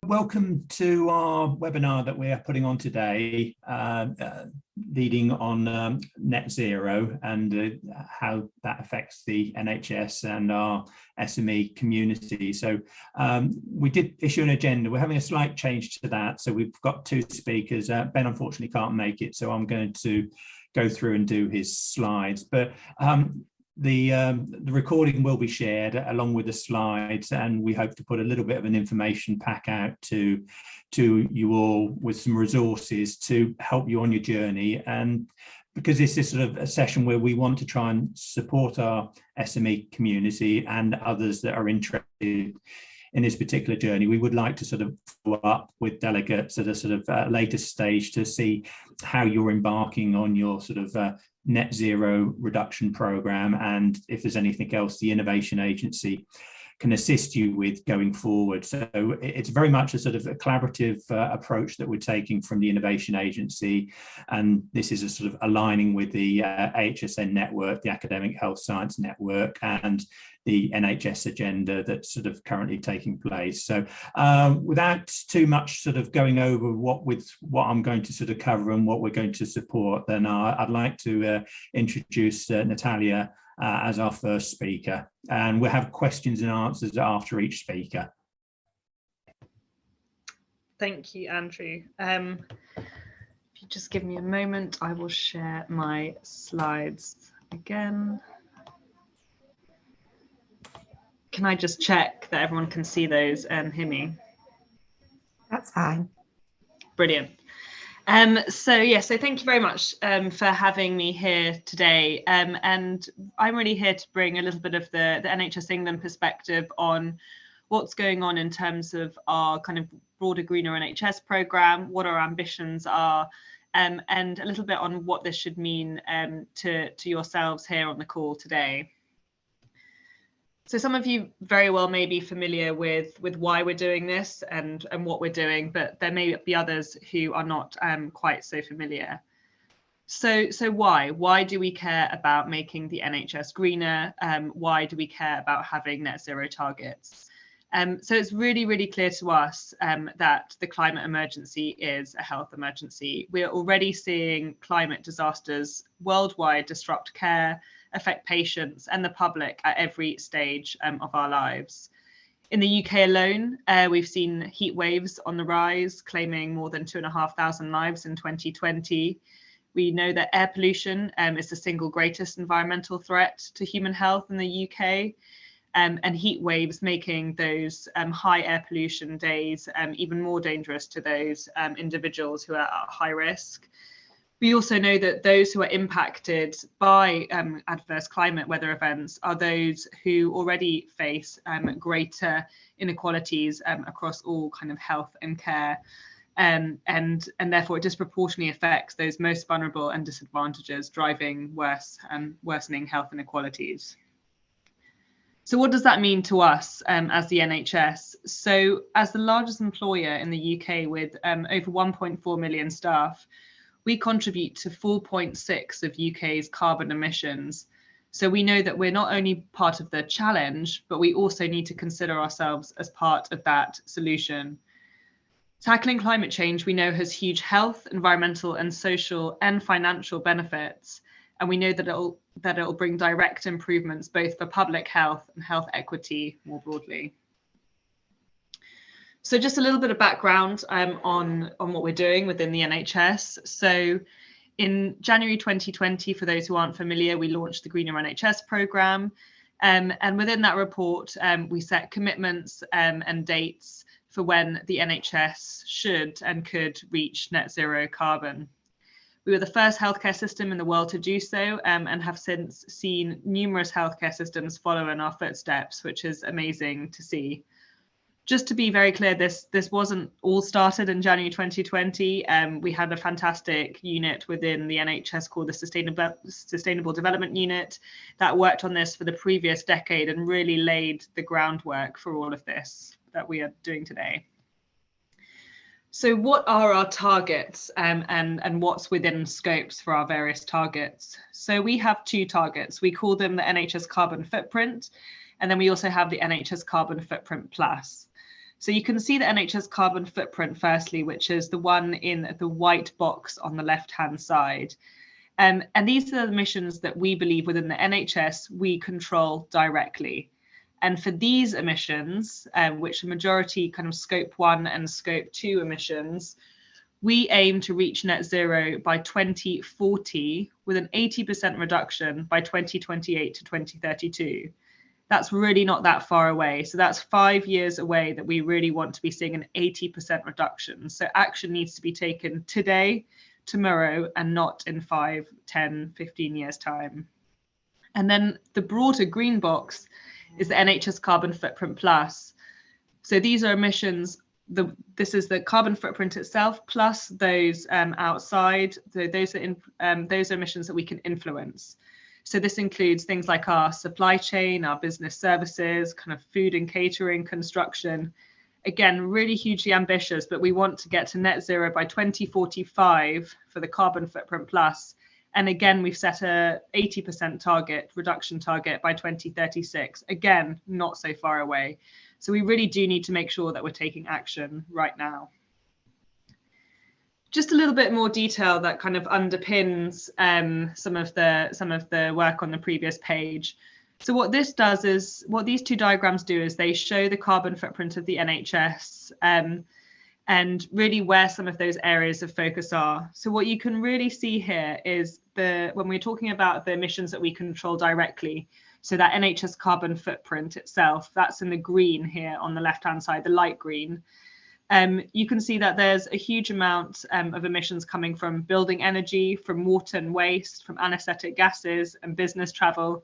Welcome to our webinar that we are putting on today, leading on net zero and how that affects the NHS and our SME community. So we did issue an agenda. We're having a slight change to that. So we've got two speakers. Ben unfortunately can't make it, so I'm going to go through and do his slides. But the recording will be shared along with the slides, and we hope to put a little bit of an information pack out to you all with some resources to help you on your journey. And because this is sort of a session where we want to try and support our SME community and others that are interested in this particular journey, we would like to sort of follow up with delegates at a sort of later stage to see how you're embarking on your sort of net zero reduction program, and if there's anything else the Innovation Agency can assist you with going forward. So it's very much a sort of a collaborative approach that we're taking from the Innovation Agency, and this is a sort of aligning with the AHSN network, the Academic Health Science Network, and the NHS agenda that's sort of currently taking place. So without too much sort of going over what I'm going to sort of cover and what we're going to support, then I'd like to introduce Natalia as our first speaker, and we'll have questions and answers after each speaker. Thank you, Andrew. If you just give me a moment, I will share my slides again. Can I just check that everyone can see those and hear me? That's fine. Brilliant. So thank you very much for having me here today. And I'm really here to bring a little bit of the NHS England perspective on what's going on in terms of our kind of broader Greener NHS programme, what our ambitions are, and a little bit on what this should mean to yourselves here on the call today. So some of you very well may be familiar with why we're doing this and what we're doing, but there may be others who are not quite so familiar. So why? Why do we care about making the NHS greener? Why do we care about having net zero targets? So it's really, really clear to us that the climate emergency is a health emergency. We're already seeing climate disasters worldwide disrupt care, affect patients and the public at every stage of our lives. In the UK alone, we've seen heat waves on the rise, claiming more than 2,500 lives in 2020. We know that air pollution is the single greatest environmental threat to human health in the UK, and heat waves making those high air pollution days even more dangerous to those individuals who are at high risk. We also know that those who are impacted by adverse climate weather events are those who already face greater inequalities across all kind of health and care, and therefore it disproportionately affects those most vulnerable and disadvantaged, driving worsening health inequalities. So what does that mean to us as the NHS? So as the largest employer in the UK with over 1.4 million staff, we contribute to 4.6% of UK's carbon emissions. So we know that we're not only part of the challenge, but we also need to consider ourselves as part of that solution. Tackling climate change, we know, has huge health, environmental and social and financial benefits. And we know that it'll bring direct improvements both for public health and health equity more broadly. So just a little bit of background on what we're doing within the NHS. So in January 2020, for those who aren't familiar, we launched the Greener NHS programme. And within that report, we set commitments and dates for when the NHS should and could reach net zero carbon. We were the first healthcare system in the world to do so, and have since seen numerous healthcare systems follow in our footsteps, which is amazing to see. Just to be very clear, this wasn't all started in January 2020. We had a fantastic unit within the NHS called the Sustainable Development Unit that worked on this for the previous decade and really laid the groundwork for all of this that we are doing today. So what are our targets and what's within scopes for our various targets? So we have two targets. We call them the NHS Carbon Footprint, and then we also have the NHS Carbon Footprint Plus. So you can see the NHS carbon footprint firstly, which is the one in the white box on the left-hand side. And these are the emissions that we believe within the NHS we control directly. And for these emissions, which the majority kind of scope 1 and scope 2 emissions, we aim to reach net zero by 2040 with an 80% reduction by 2028 to 2032. That's really not that far away. So that's 5 years away that we really want to be seeing an 80% reduction. So action needs to be taken today, tomorrow, and not in 5, 10, 15 years time. And then the broader green box is the NHS Carbon Footprint Plus. So these are emissions, this is the carbon footprint itself plus those outside. So those are emissions that we can influence. So this includes things like our supply chain, our business services, kind of food and catering, construction. Again, really hugely ambitious, but we want to get to net zero by 2045 for the carbon footprint plus. And again, we've set a 80% reduction target by 2036. Again, not so far away. So we really do need to make sure that we're taking action right now. Just a little bit more detail that kind of underpins some of the work on the previous page. So what this does is, what these two diagrams do is they show the carbon footprint of the NHS and really where some of those areas of focus are. So what you can really see here is when we're talking about the emissions that we control directly, so that NHS carbon footprint itself, that's in the green here on the left-hand side, the light green. You can see that there's a huge amount of emissions coming from building energy, from water and waste, from anaesthetic gases and business travel.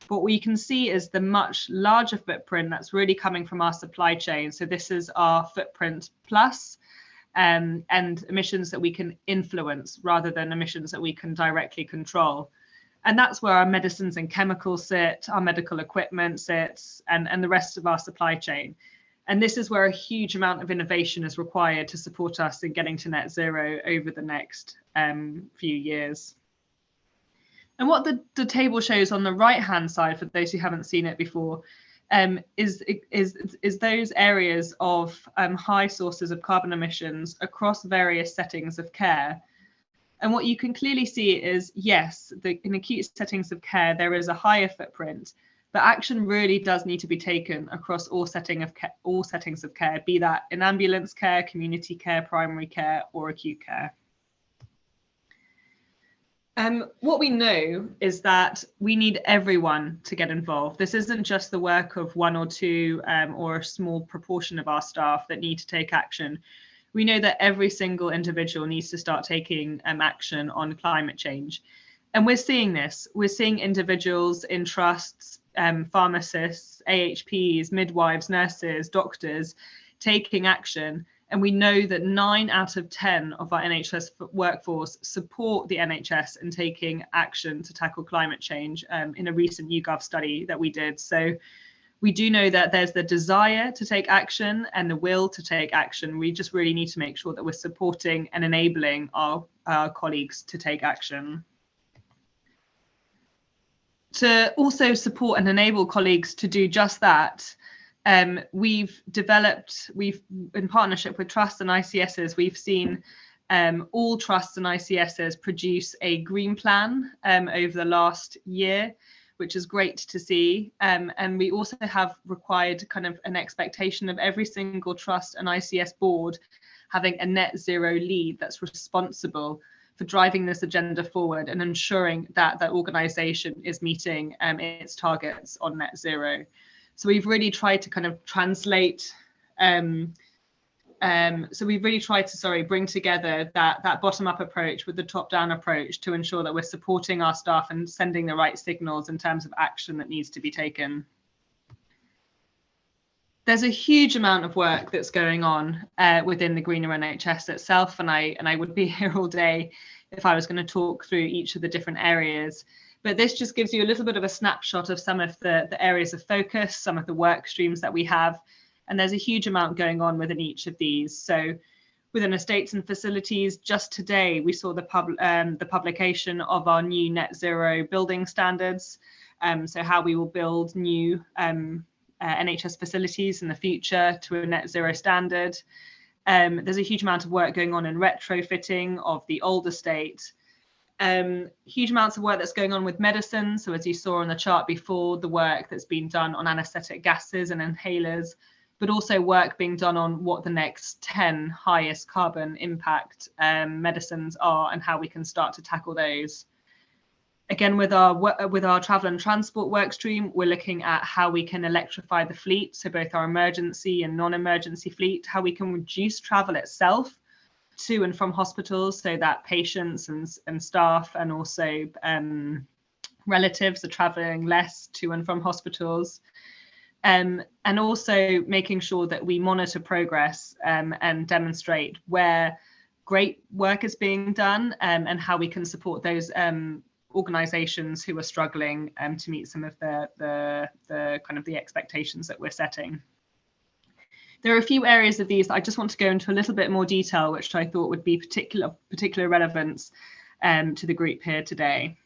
But what you can see is the much larger footprint that's really coming from our supply chain. So this is our footprint plus and emissions that we can influence rather than emissions that we can directly control. And that's where our medicines and chemicals sit, our medical equipment sits, and the rest of our supply chain. And this is where a huge amount of innovation is required to support us in getting to net zero over the next few years. And what the table shows on the right-hand side, for those who haven't seen it before, is those areas of high sources of carbon emissions across various settings of care. And what you can clearly see is, yes, in acute settings of care, there is a higher footprint, but action really does need to be taken across all settings of care, be that in ambulance care, community care, primary care, or acute care. What we know is that we need everyone to get involved. This isn't just the work of one or two or a small proportion of our staff that need to take action. We know that every single individual needs to start taking action on climate change. And we're seeing this. We're seeing individuals in trusts, pharmacists, AHPs, midwives, nurses, doctors taking action. And we know that 9 out of 10 of our NHS workforce support the NHS in taking action to tackle climate change in a recent YouGov study that we did. So we do know that there's the desire to take action and the will to take action. We just really need to make sure that we're supporting and enabling our colleagues to take action. To also support and enable colleagues to do just that, we've in partnership with trusts and ICSs, we've seen all trusts and ICSs produce a green plan over the last year, which is great to see. And we also have required kind of an expectation of every single trust and ICS board having a net zero lead that's responsible for driving this agenda forward and ensuring that the organisation is meeting its targets on net zero. So we've really tried to kind of translate, bring together that bottom-up approach with the top-down approach to ensure that we're supporting our staff and sending the right signals in terms of action that needs to be taken. There's a huge amount of work that's going on within the Greener NHS itself, and I would be here all day if I was going to talk through each of the different areas. But this just gives you a little bit of a snapshot of some of the areas of focus, some of the work streams that we have, and there's a huge amount going on within each of these. So within estates and facilities, just today we saw the publication of our new net zero building standards. So how we will build new NHS facilities in the future to a net zero standard. There's a huge amount of work going on in retrofitting of the old estate. Huge amounts of work that's going on with medicine. So as you saw on the chart before, the work that's been done on anaesthetic gases and inhalers, but also work being done on what the next 10 highest carbon impact medicines are and how we can start to tackle those. Again, with our travel and transport work stream, we're looking at how we can electrify the fleet, so both our emergency and non-emergency fleet, how we can reduce travel itself to and from hospitals so that patients and staff and also relatives are traveling less to and from hospitals. And also making sure that we monitor progress and demonstrate where great work is being done and how we can support those organisations who are struggling to meet some of the kind of the expectations that we're setting. There are a few areas of these that I just want to go into a little bit more detail, which I thought would be particular relevance to the group here today.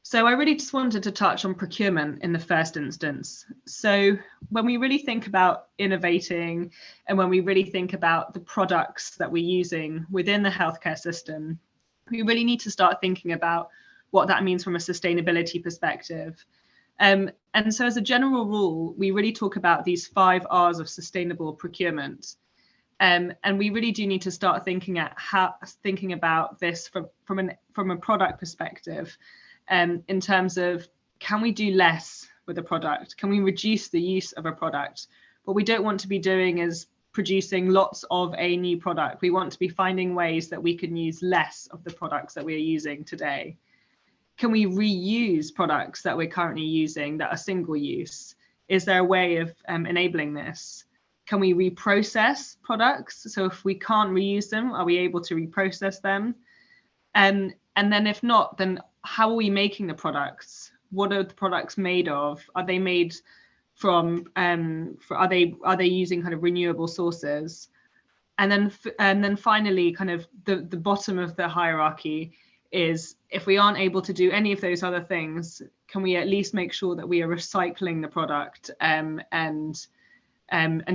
So I really just wanted to touch on procurement in the first instance. So when we really think about innovating and when we really think about the products that we're using within the healthcare system, we really need to start thinking about what that means from a sustainability perspective. And so as a general rule, we really talk about these 5 R's of sustainable procurement. And we really do need to start thinking about this from a product perspective, in terms of, can we do less with a product? Can we reduce the use of a product? What we don't want to be doing is producing lots of a new product. We want to be finding ways that we can use less of the products that we're using today. Can we reuse products that we're currently using that are single use? Is there a way of enabling this? Can we reprocess products? So if we can't reuse them, are we able to reprocess them? And then if not, then how are we making the products? What are the products made of? Are they made from, are they using kind of renewable sources? And then finally, kind of the bottom of the hierarchy is, if we aren't able to do any of those other things, can we at least make sure that we are recycling the product and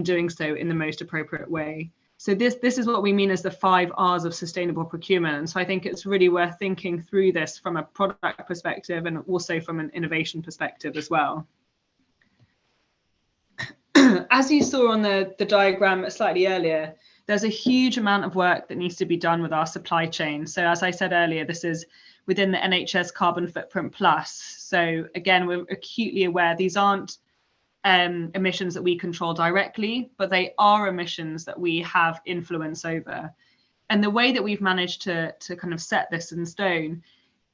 doing so in the most appropriate way? So this is what we mean as the 5 R's of sustainable procurement. And so I think it's really worth thinking through this from a product perspective and also from an innovation perspective as well. As you saw on the diagram slightly earlier, there's a huge amount of work that needs to be done with our supply chain. So as I said earlier, this is within the NHS Carbon Footprint Plus. So again, we're acutely aware these aren't emissions that we control directly, but they are emissions that we have influence over. And the way that we've managed to kind of set this in stone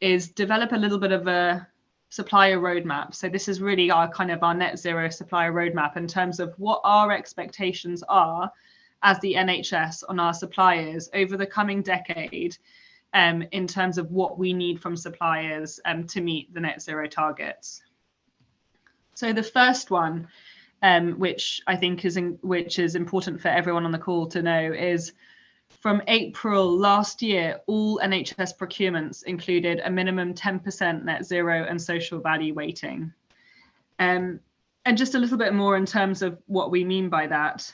is develop a little bit of a supplier roadmap. So this is really our net zero supplier roadmap in terms of what our expectations are as the NHS on our suppliers over the coming decade, in terms of what we need from suppliers to meet the net zero targets. So the first one, which I think is important for everyone on the call to know, is from April last year, all NHS procurements included a minimum 10% net zero and social value weighting. And just a little bit more in terms of what we mean by that.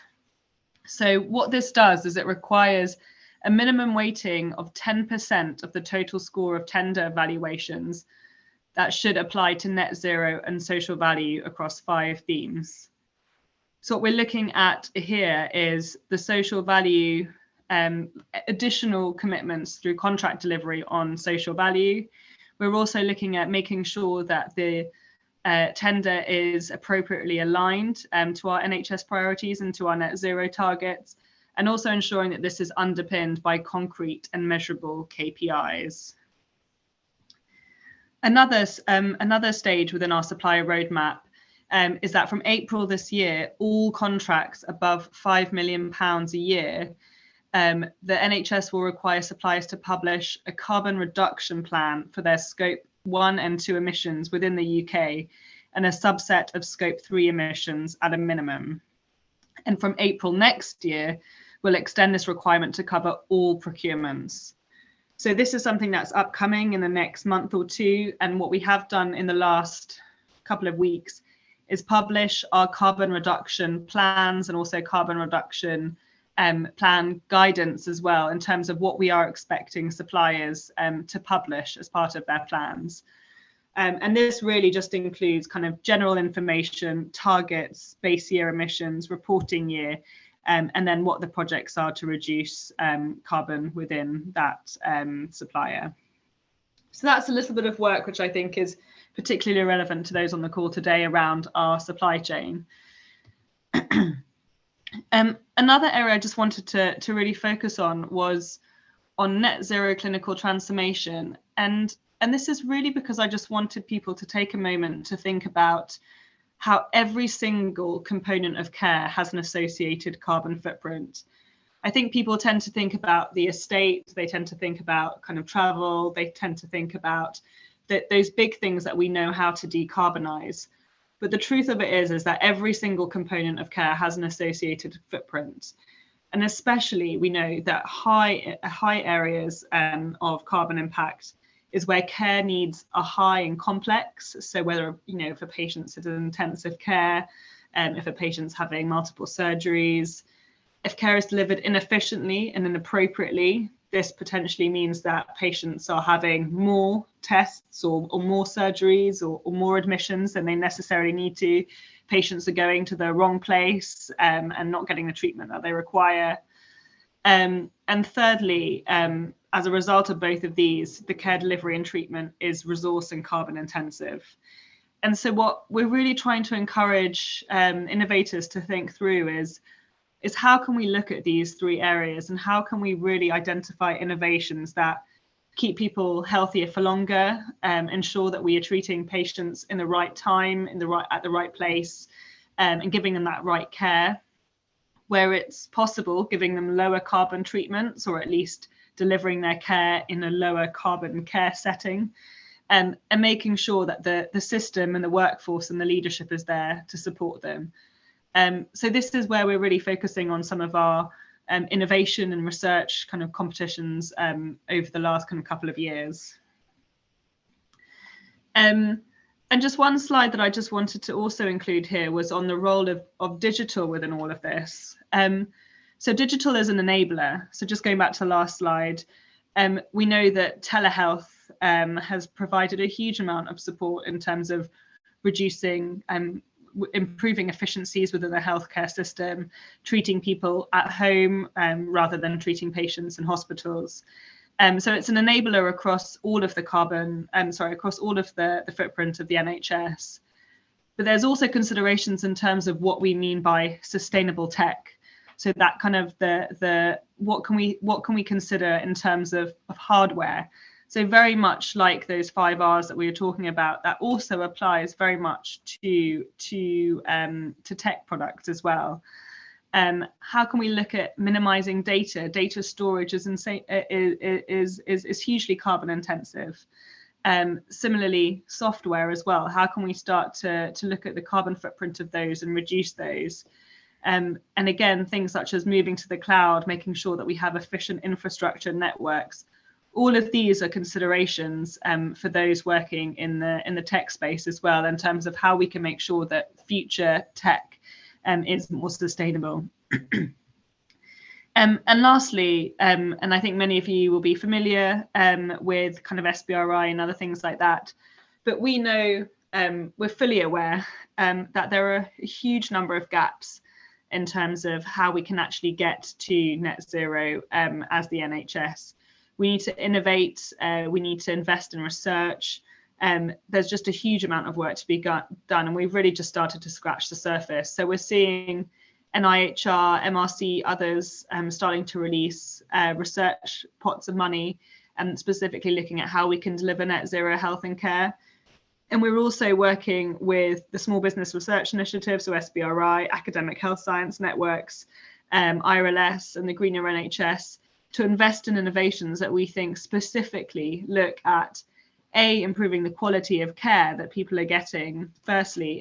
So what this does is it requires a minimum weighting of 10% of the total score of tender valuations that should apply to net zero and social value across 5 themes. So what we're looking at here is the social value, additional commitments through contract delivery on social value. We're also looking at making sure that the tender is appropriately aligned to our NHS priorities and to our net zero targets, and also ensuring that this is underpinned by concrete and measurable KPIs. Another stage within our supplier roadmap is that from April this year, all contracts above £5 million a year, the NHS will require suppliers to publish a carbon reduction plan for their scope 1 and 2 emissions within the UK and a subset of scope 3 emissions at a minimum. And from April next year, we'll extend this requirement to cover all procurements. So this is something that's upcoming in the next month or two. And what we have done in the last couple of weeks is publish our carbon reduction plans and also carbon reduction plan guidance as well, in terms of what we are expecting suppliers to publish as part of their plans. And this really just includes kind of general information, targets, base year emissions, reporting year, and then what the projects are to reduce carbon within that supplier. So that's a little bit of work which I think is particularly relevant to those on the call today around our supply chain. Another area I just wanted to really focus on was on net zero clinical transformation. And this is really because I just wanted people to take a moment to think about how every single component of care has an associated carbon footprint. I think people tend to think about the estate, they tend to think about kind of travel, they tend to think about those big things that we know how to decarbonize. But the truth of it is that every single component of care has an associated footprint. And especially we know that high areas of carbon impact is where care needs are high and complex. So whether, if a patient's in intensive care, if a patient's having multiple surgeries, if care is delivered inefficiently and inappropriately, this potentially means that patients are having more tests or more surgeries or more admissions than they necessarily need to. Patients are going to the wrong place and not getting the treatment that they require. And thirdly, as a result of both of these, the care delivery and treatment is resource and carbon intensive. And so what we're really trying to encourage innovators to think through is how can we look at these three areas, and how can we really identify innovations that keep people healthier for longer, ensure that we are treating patients in the right time, at the right place, and giving them that right care, where it's possible, giving them lower carbon treatments, or at least delivering their care in a lower carbon care setting, and making sure that the system and the workforce and the leadership is there to support them. So this is where we're really focusing on some of our innovation and research kind of competitions over the last kind of couple of years. And just one slide that I just wanted to also include here was on the role of digital within all of this. So digital is an enabler. So just going back to the last slide, we know that telehealth has provided a huge amount of support in terms of reducing improving efficiencies within the healthcare system, treating people at home rather than treating patients in hospitals. So it's an enabler across all of the across all of the footprint of the NHS. But there's also considerations in terms of what we mean by sustainable tech. So that kind of what can we consider in terms of hardware. So very much like those 5 R's that we were talking about, that also applies very much to tech products as well. How can we look at minimizing data? Data storage is hugely carbon intensive. Similarly, software as well. How can we start to look at the carbon footprint of those and reduce those? And again, things such as moving to the cloud, making sure that we have efficient infrastructure networks. All of these are considerations for those working in the tech space as well, in terms of how we can make sure that future tech is more sustainable. And lastly, and I think many of you will be familiar with kind of SBRI and other things like that, but we know, we're fully aware that there are a huge number of gaps in terms of how we can actually get to net zero as the NHS. We need to innovate, we need to invest in research. There's just a huge amount of work to be done, and we've really just started to scratch the surface. So we're seeing NIHR, MRC, others starting to release research pots of money, and specifically looking at how we can deliver net zero health and care. And we're also working with the Small Business Research Initiative, so SBRI, Academic Health Science Networks, IRLS, and the Greener NHS, to invest in innovations that we think specifically look at improving the quality of care that people are getting, firstly,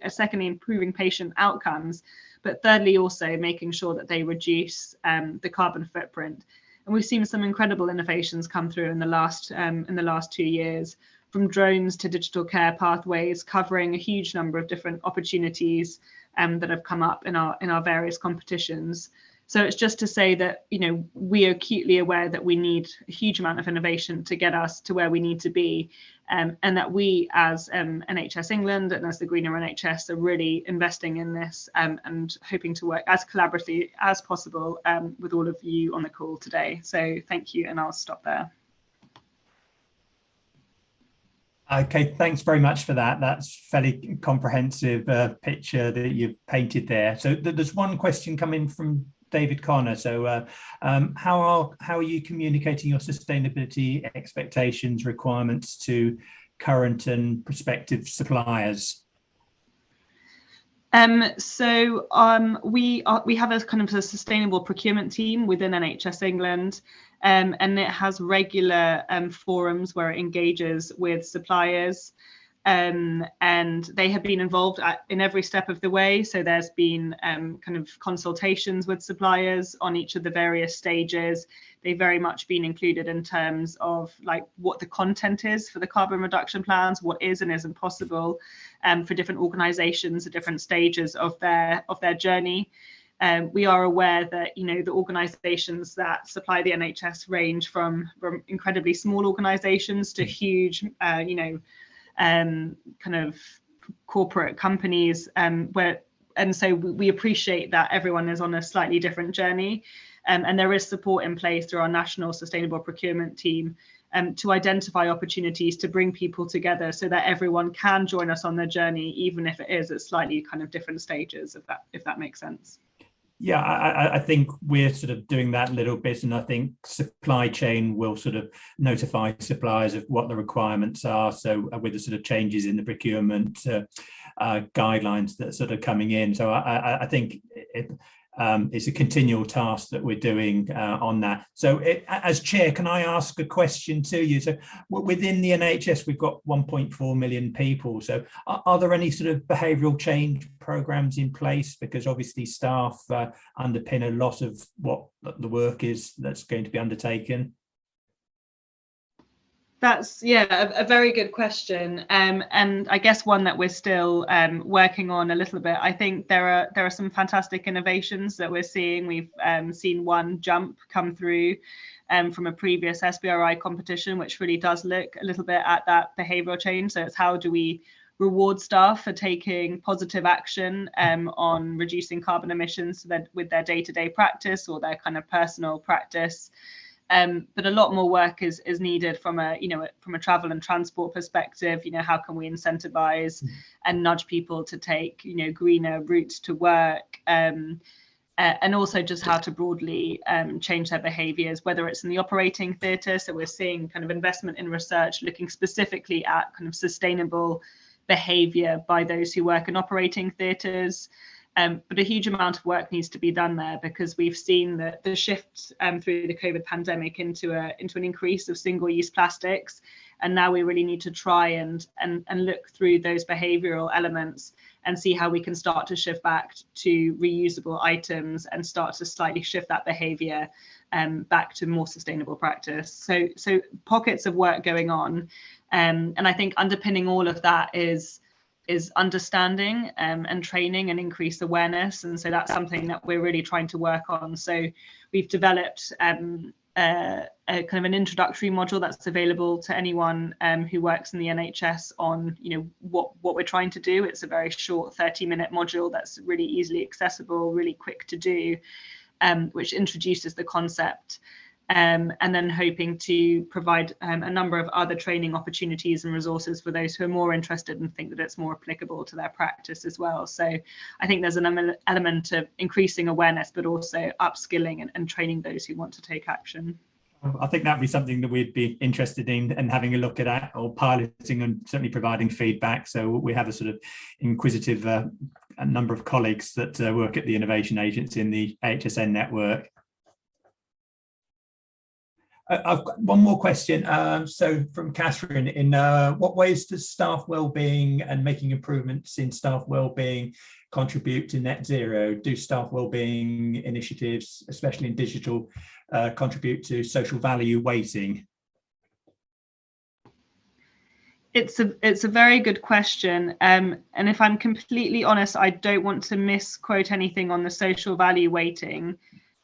secondly, improving patient outcomes, but thirdly, also making sure that they reduce the carbon footprint. And we've seen some incredible innovations come through in the last 2 years, from drones to digital care pathways, covering a huge number of different opportunities that have come up in our various competitions. So it's just to say that, you know, we are acutely aware that we need a huge amount of innovation to get us to where we need to be, and that we as NHS England and as the Greener NHS are really investing in this and hoping to work as collaboratively as possible with all of you on the call today. So thank you, and I'll stop there. Okay, thanks very much for that. That's a fairly comprehensive picture that you've painted there. So there's one question coming from David Connor. So how are you communicating your sustainability expectations, requirements to current and prospective suppliers? So we have a kind of a sustainable procurement team within NHS England, and it has regular forums where it engages with suppliers. And they have been involved in every step of the way. So there's been kind of consultations with suppliers on each of the various stages. They've very much been included in terms of like what the content is for the carbon reduction plans, what is and isn't possible for different organisations at different stages of their journey. We are aware that, you know, the organisations that supply the NHS range from incredibly small organisations to huge, you know, kind of corporate companies, and so we appreciate that everyone is on a slightly different journey, and there is support in place through our national sustainable procurement team to identify opportunities to bring people together so that everyone can join us on their journey, even if it is at slightly kind of different stages, if that makes sense. Yeah, I think we're sort of doing that a little bit, and I think supply chain will sort of notify suppliers of what the requirements are. So with the sort of changes in the procurement guidelines that are sort of coming in. So I think it's a continual task that we're doing on that. So as chair, can I ask a question to you? So within the NHS, we've got 1.4 million people. So are there any sort of behavioural change programs in place? Because obviously staff underpin a lot of what the work is that's going to be undertaken. That's, yeah, a very good question, and I guess one that we're still working on a little bit. I think there are some fantastic innovations that we're seeing. We've seen one jump come through from a previous SBRI competition, which really does look a little bit at that behavioural change. So it's how do we reward staff for taking positive action on reducing carbon emissions with their day-to-day practice or their kind of personal practice. But a lot more work is needed from a travel and transport perspective. You know, how can we incentivize and nudge people to take, you know, greener routes to work, and also just how to broadly change their behaviours, whether it's in the operating theatre. So we're seeing kind of investment in research looking specifically at kind of sustainable behaviour by those who work in operating theatres. But a huge amount of work needs to be done there, because we've seen that the shift through the COVID pandemic into an increase of single-use plastics, and now we really need to try and look through those behavioural elements and see how we can start to shift back to reusable items and start to slightly shift that behaviour back to more sustainable practice. So pockets of work going on, and I think underpinning all of that is understanding and training and increased awareness, and so that's something that we're really trying to work on. So we've developed a kind of an introductory module that's available to anyone who works in the NHS on, you know, what we're trying to do. It's a very short 30-minute module that's really easily accessible, really quick to do, which introduces the concept. And then hoping to provide a number of other training opportunities and resources for those who are more interested and think that it's more applicable to their practice as well. So I think there's an element of increasing awareness, but also upskilling and training those who want to take action. I think that'd be something that we'd be interested in and having a look at that, or piloting and certainly providing feedback. So we have a sort of inquisitive a number of colleagues that work at the innovation agency in the AHSN network. I've got one more question. So from Catherine, in what ways does staff wellbeing and making improvements in staff wellbeing contribute to net zero? Do staff wellbeing initiatives, especially in digital, contribute to social value weighting? It's a very good question, and if I'm completely honest, I don't want to misquote anything on the social value weighting.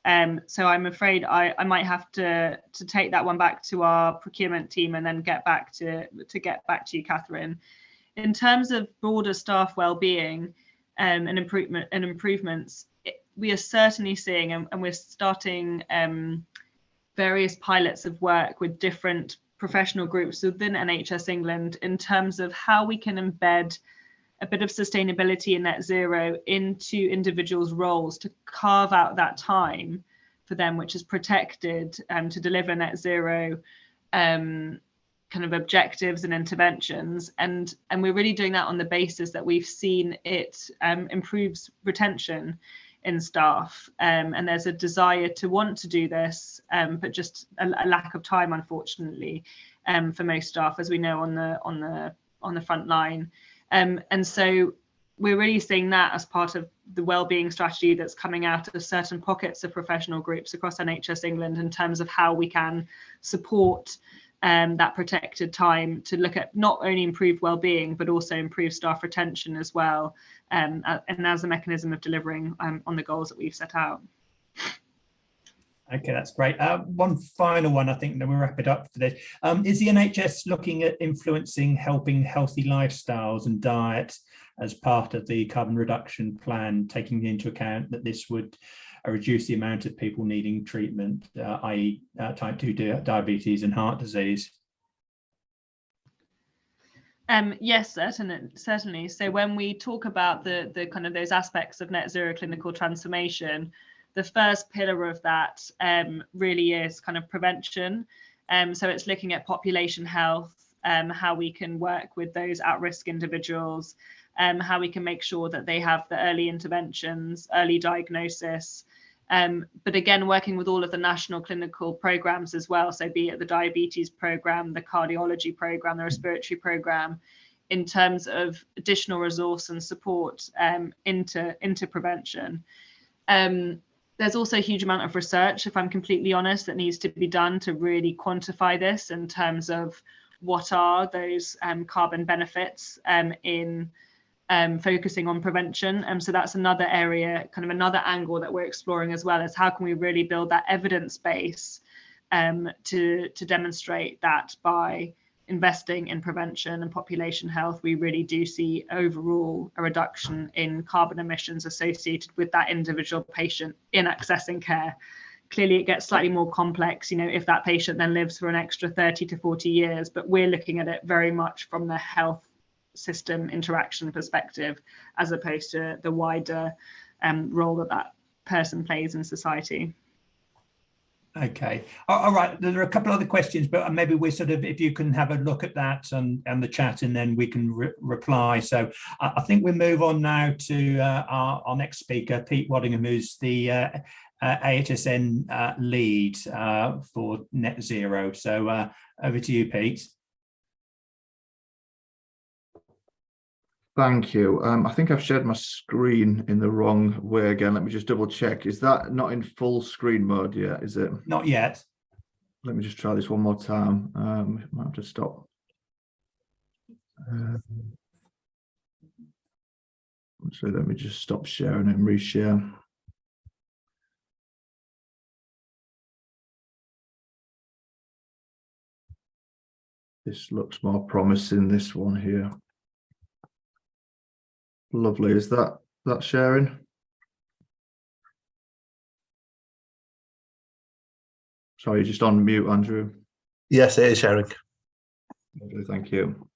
So I'm afraid I might have to take that one back to our procurement team and then get back to you, Catherine. In terms of broader staff well-being and improvements, we are certainly seeing, and we're starting various pilots of work with different professional groups within NHS England in terms of how we can embed a bit of sustainability and net zero into individuals' roles to carve out that time for them, which is protected to deliver net zero kind of objectives and interventions. And we're really doing that on the basis that we've seen it improves retention in staff, and there's a desire to want to do this, but just a lack of time, unfortunately, for most staff, as we know on the front line. And so we're really seeing that as part of the wellbeing strategy that's coming out of certain pockets of professional groups across NHS England in terms of how we can support that protected time to look at not only improved wellbeing, but also improve staff retention as well, and as a mechanism of delivering on the goals that we've set out. Okay, that's great. One final one, I think, then we'll wrap it up for this. Is the NHS looking at influencing helping healthy lifestyles and diet as part of the carbon reduction plan, taking into account that this would reduce the amount of people needing treatment, i.e. type 2 diabetes and heart disease? Yes, certainly. So when we talk about the kind of those aspects of net zero clinical transformation, the first pillar of that really is kind of prevention. So it's looking at population health, how we can work with those at-risk individuals, how we can make sure that they have the early interventions, early diagnosis, but again, working with all of the national clinical programs as well. So be it the diabetes program, the cardiology program, the respiratory program, in terms of additional resource and support into prevention. There's also a huge amount of research, if I'm completely honest, that needs to be done to really quantify this in terms of what are those carbon benefits in focusing on prevention. So that's another area, kind of another angle that we're exploring as well, is how can we really build that evidence base to demonstrate that by investing in prevention and population health, we really do see overall a reduction in carbon emissions associated with that individual patient in accessing care. Clearly, it gets slightly more complex, if that patient then lives for an extra 30 to 40 years, but we're looking at it very much from the health system interaction perspective, as opposed to the wider role that person plays in society. Okay. All right. There are a couple other questions, but maybe we sort of, if you can have a look at that and the chat, and then we can reply. So I think we move on now to our next speaker, Pete Waddingham, who's the AHSN lead for net zero. So over to you, Pete. Thank you. I think I've shared my screen in the wrong way again. Let me just double check. Is that not in full screen mode yet? Is it? Not yet. Let me just try this one more time. Might have to stop. So let me just stop sharing and reshare. This looks more promising, this one here. Lovely. Is that sharing? Sorry, just on mute, Andrew. Yes, it is sharing. Lovely, thank you.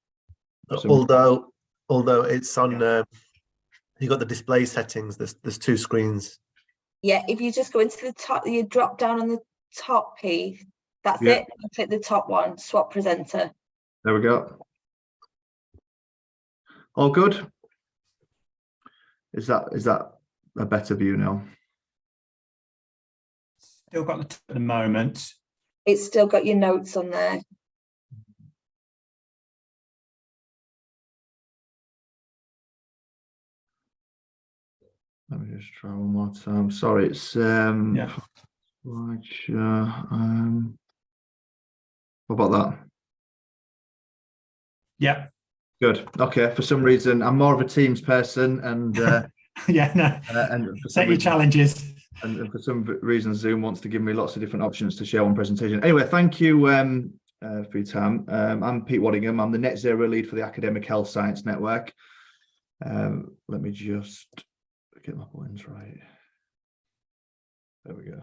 Although it's on, you got the display settings. There's two screens. Yeah, if you just go into the top, you drop down on the top piece. That's it. You click the top one. Swap presenter. There we go. All good. Is that a better view now? Still got the top at the moment. It's still got your notes on there. Let me just try one more time. Sorry, it's Yeah. What about that? Yeah. Good. Okay. For some reason, I'm more of a Teams person, and Yeah, no. and for Set your challenges. And for some reason, Zoom wants to give me lots of different options to share one presentation. Anyway, thank you for your time. I'm Pete Waddingham. I'm the Net Zero lead for the Academic Health Science Network. Let me just get my buttons right. There we go.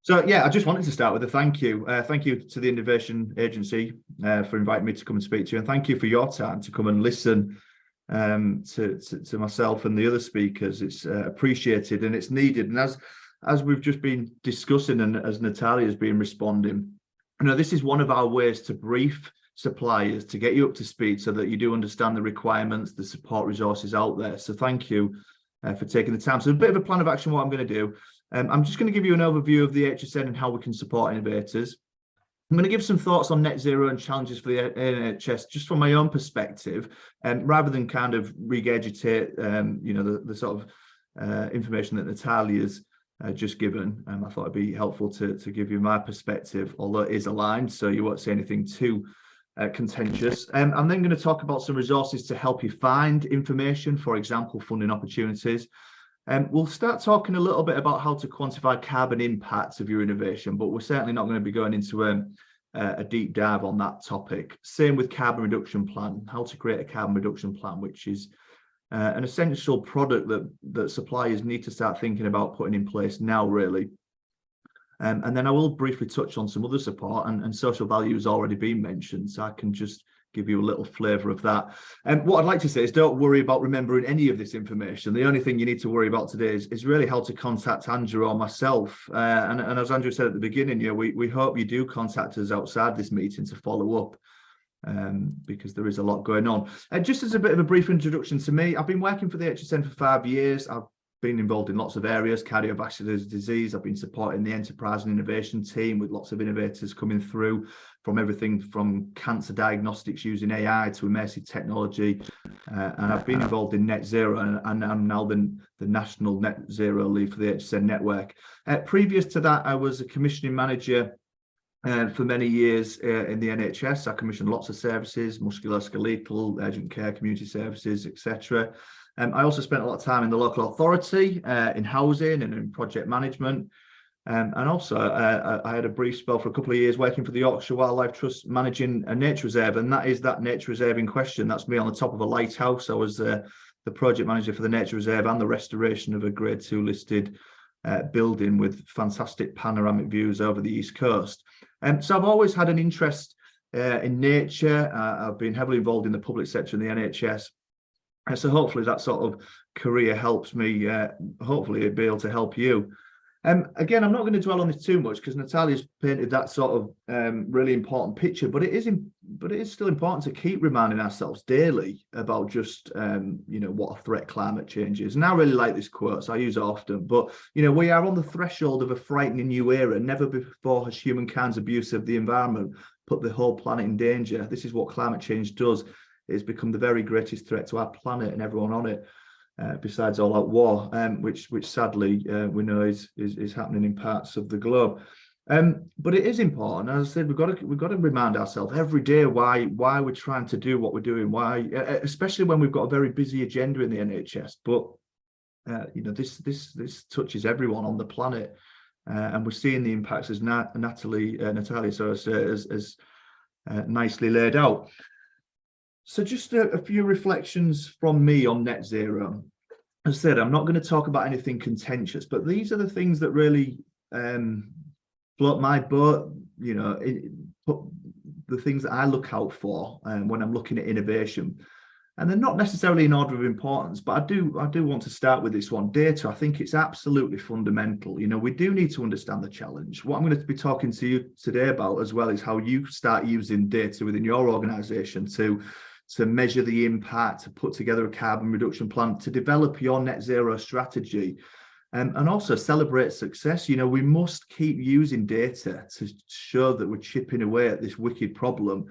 So yeah, I just wanted to start with a thank you. Thank you to the Innovation Agency for inviting me to come and speak to you, and thank you for your time to come and listen to myself and the other speakers. It's appreciated and it's needed. And as we've just been discussing, and as Natalia has been responding, this is one of our ways to brief suppliers to get you up to speed so that you do understand the requirements, the support resources out there. So thank you for taking the time. So a bit of a plan of action, what I'm going to do. I'm just going to give you an overview of the AHSN and how we can support innovators. I'm going to give some thoughts on net zero and challenges for the NHS, just from my own perspective, rather than kind of regurgitate, the sort of information that Natalia's just given. I thought it'd be helpful to give you my perspective, although it is aligned, so you won't say anything too contentious. I'm then going to talk about some resources to help you find information, for example, funding opportunities. We'll start talking a little bit about how to quantify carbon impacts of your innovation, but we're certainly not going to be going into a deep dive on that topic. Same with carbon reduction plan, how to create a carbon reduction plan, which is an essential product that suppliers need to start thinking about putting in place now, really. And then I will briefly touch on some other support, and social value has already been mentioned, so I can just give you a little flavour of that. And what I'd like to say is, don't worry about remembering any of this information. The only thing you need to worry about today is really how to contact Andrew or myself. And as Andrew said at the beginning, we hope you do contact us outside this meeting to follow up, because there is a lot going on. And just as a bit of a brief introduction to me, I've been working for the AHSN for 5 years. I've been involved in lots of areas, cardiovascular disease. I've been supporting the enterprise and innovation team with lots of innovators coming through, from everything from cancer diagnostics using AI to immersive technology. And I've been involved in net zero, and I'm now the national net zero lead for the AHSN network. Previous to that, I was a commissioning manager for many years in the NHS. I commissioned lots of services, musculoskeletal, urgent care, community services, etc. I also spent a lot of time in the local authority, in housing and in project management. And also I had a brief spell for a couple of years working for the Yorkshire Wildlife Trust, managing a nature reserve, and that is that nature reserve in question. That's me on the top of a lighthouse. I was the project manager for the nature reserve and the restoration of a Grade 2 listed building with fantastic panoramic views over the East Coast. So I've always had an interest in nature. I've been heavily involved in the public sector in the NHS. So hopefully that sort of career helps me, hopefully be able to help you. Again, I'm not going to dwell on this too much because Natalia's painted that sort of really important picture, but it is still important to keep reminding ourselves daily about just what a threat climate change is. And I really like this quote, so I use it often. But we are on the threshold of a frightening new era. Never before has humankind's abuse of the environment put the whole planet in danger. This is what climate change does. It's become the very greatest threat to our planet and everyone on it. Besides all out war, which sadly we know is happening in parts of the globe. But it is important, as I said, we've got to remind ourselves every day why we're trying to do what we're doing. Why, especially when we've got a very busy agenda in the NHS. But this touches everyone on the planet, and we're seeing the impacts as Natalia has nicely laid out. So just a few reflections from me on net zero. As I said, I'm not going to talk about anything contentious, but these are the things that really float my boat, the things that I look out for when I'm looking at innovation. And they're not necessarily in order of importance, but I do want to start with this one. Data, I think it's absolutely fundamental. We do need to understand the challenge. What I'm going to be talking to you today about as well is how you start using data within your organization to measure the impact, to put together a carbon reduction plan, to develop your net zero strategy, and also celebrate success. We must keep using data to show that we're chipping away at this wicked problem,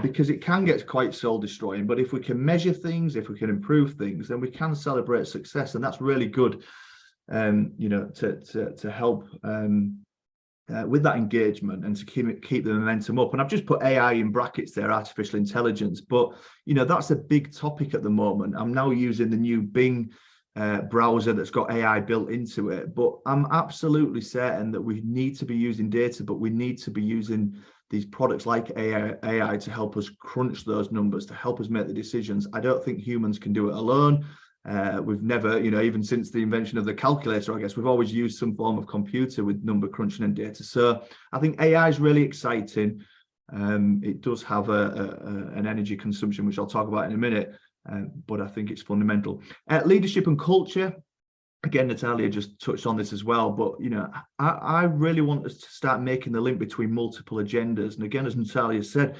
because it can get quite soul destroying. But if we can measure things, if we can improve things, then we can celebrate success, and that's really good, to help with that engagement and to keep the momentum up. And I've just put AI in brackets there, artificial intelligence, but that's a big topic at the moment. I'm now using the new Bing browser that's got AI built into it, but I'm absolutely certain that we need to be using data, but we need to be using these products like AI to help us crunch those numbers, to help us make the decisions. I don't think humans can do it alone. We've never, even since the invention of the calculator, I guess, we've always used some form of computer with number crunching and data. So I think AI is really exciting. It does have an energy consumption, which I'll talk about in a minute, but I think it's fundamental. Leadership and culture. Again, Natalia just touched on this as well, but I really want us to start making the link between multiple agendas. And again, as Natalia said,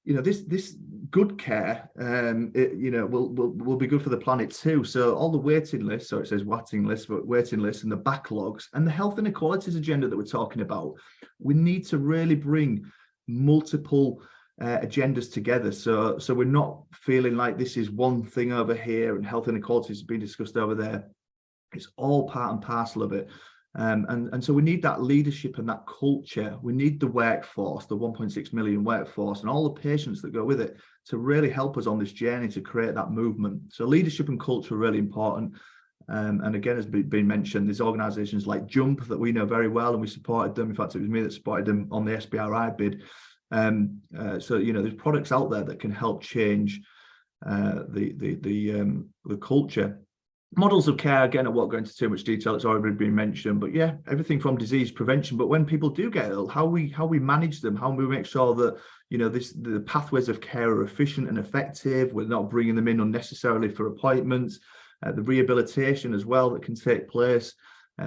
this good care, will be good for the planet too. So all the waiting lists, so it says waiting lists, but waiting lists and the backlogs and the health inequalities agenda that we're talking about, we need to really bring multiple agendas together. So we're not feeling like this is one thing over here and health inequalities is being discussed over there. It's all part and parcel of it. And so we need that leadership and that culture. We need the workforce, the 1.6 million workforce, and all the patients that go with it to really help us on this journey to create that movement. So leadership and culture are really important. And again, as been mentioned, there's organisations like Jump that we know very well, and we supported them. In fact, it was me that supported them on the SBRI bid. So there's products out there that can help change the culture. Models of care, again, I won't go into too much detail, it's already been mentioned, but yeah, everything from disease prevention, but when people do get ill, how we manage them, how we make sure that the pathways of care are efficient and effective, we're not bringing them in unnecessarily for appointments, the rehabilitation as well that can take place,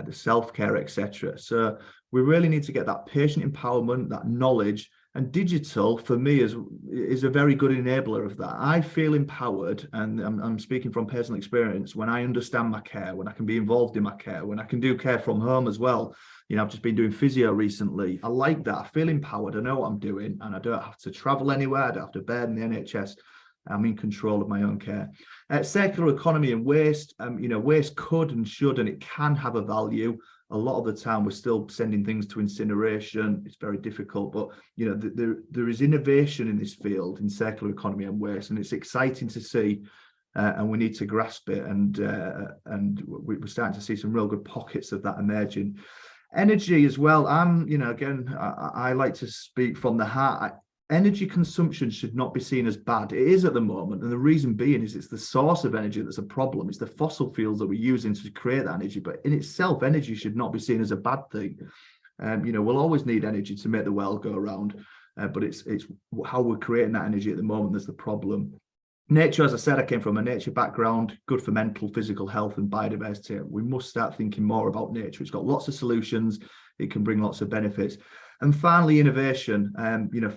the self-care, etc. So we really need to get that patient empowerment, that knowledge. And digital, for me, is a very good enabler of that. I feel empowered, and I'm speaking from personal experience, when I understand my care, when I can be involved in my care, when I can do care from home as well. I've just been doing physio recently. I like that. I feel empowered. I know what I'm doing, and I don't have to travel anywhere. I don't have to burden the NHS. I'm in control of my own care. Circular economy and waste. Waste could and should, and it can have a value. A lot of the time, we're still sending things to incineration. It's very difficult, but there is innovation in this field in circular economy and waste, and it's exciting to see. And we need to grasp it. And we're starting to see some real good pockets of that emerging. Energy as well. I like to speak from the heart. Energy consumption should not be seen as bad. It is at the moment, and the reason being is it's the source of energy that's a problem. It's the fossil fuels that we're using to create that energy, but in itself, energy should not be seen as a bad thing. We'll always need energy to make the world go around, but it's how we're creating that energy at the moment that's the problem. Nature, as I said, I came from a nature background, good for mental, physical health and biodiversity. We must start thinking more about nature. It's got lots of solutions. It can bring lots of benefits. And finally, innovation,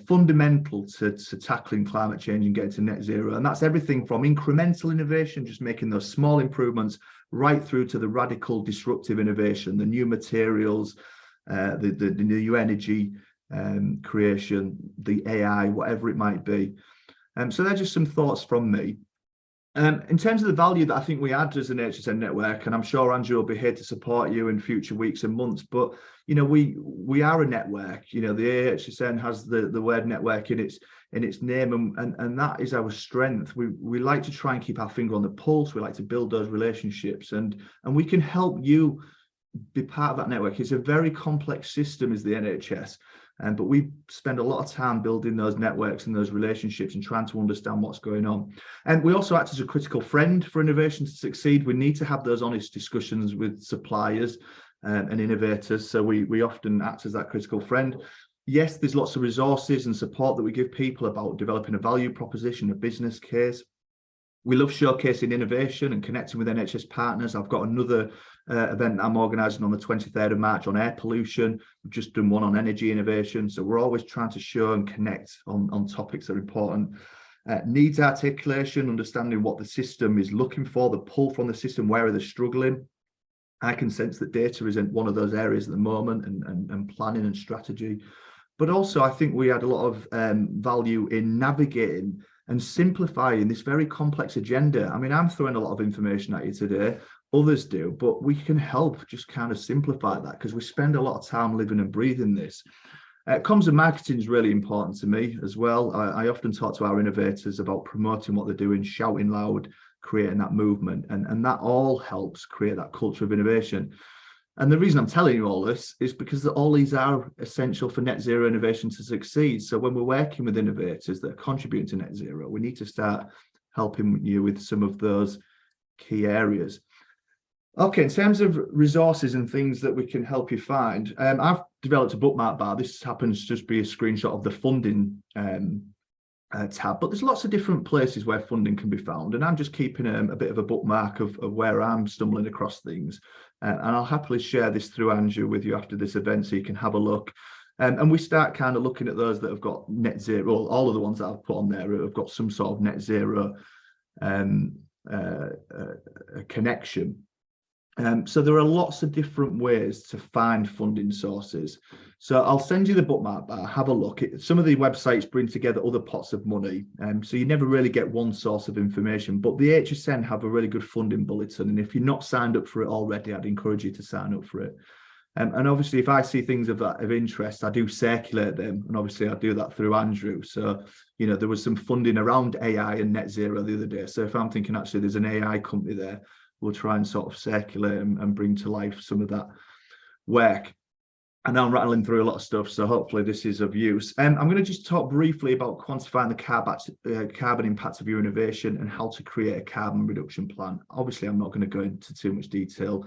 fundamental to tackling climate change and getting to net zero. And that's everything from incremental innovation, just making those small improvements, right through to the radical disruptive innovation, the new materials, the new energy creation, the AI, whatever it might be. So they're just some thoughts from me. In terms of the value that I think we add as an AHSN network, and I'm sure Andrew will be here to support you in future weeks and months, but we are a network. The AHSN has the word network in its name, and that is our strength. We like to try and keep our finger on the pulse. We like to build those relationships, and we can help you be part of that network. It's a very complex system, is the NHS. But we spend a lot of time building those networks and those relationships and trying to understand what's going on. And we also act as a critical friend for innovation to succeed. We need to have those honest discussions with suppliers and innovators. So we often act as that critical friend. Yes, there's lots of resources and support that we give people about developing a value proposition, a business case. We love showcasing innovation and connecting with NHS partners. I've got another event I'm organising on the 23rd of March on air pollution. We've just done one on energy innovation. So we're always trying to show and connect on topics that are important. Needs articulation, understanding what the system is looking for, the pull from the system, where are they struggling. I can sense that data isn't one of those areas at the moment, and planning and strategy. But also, I think we had a lot of value in navigating and simplifying this very complex agenda. I mean, I'm throwing a lot of information at you today, others do, but we can help just kind of simplify that, because we spend a lot of time living and breathing this. Comms and marketing is really important to me as well. I often talk to our innovators about promoting what they're doing, shouting loud, creating that movement, and that all helps create that culture of innovation. And the reason I'm telling you all this is because all these are essential for net zero innovation to succeed. So when we're working with innovators that are contributing to net zero, we need to start helping you with some of those key areas. Okay, in terms of resources and things that we can help you find, I've developed a bookmark bar. This happens to just be a screenshot of the funding tab, but there's lots of different places where funding can be found, and I'm just keeping a bit of a bookmark of where I'm stumbling across things, and I'll happily share this through Andrew with you after this event so you can have a look. And we start kind of looking at those that have got net zero. All of the ones that I've put on there have got some sort of net zero connection. So there are lots of different ways to find funding sources. So I'll send you the bookmark bar, have a look. Some of the websites bring together other pots of money, so you never really get one source of information, but the AHSN have a really good funding bulletin, and if you're not signed up for it already, I'd encourage you to sign up for it. And obviously, if I see things of interest, I do circulate them, and obviously I do that through Andrew. So, you know, there was some funding around AI and net zero the other day, so if I'm thinking actually there's an AI company there, we'll try and sort of circulate and bring to life some of that work. And I'm rattling through a lot of stuff, so hopefully this is of use. I'm going to just talk briefly about quantifying the carbon impact of your innovation and how to create a carbon reduction plan. Obviously, I'm not going to go into too much detail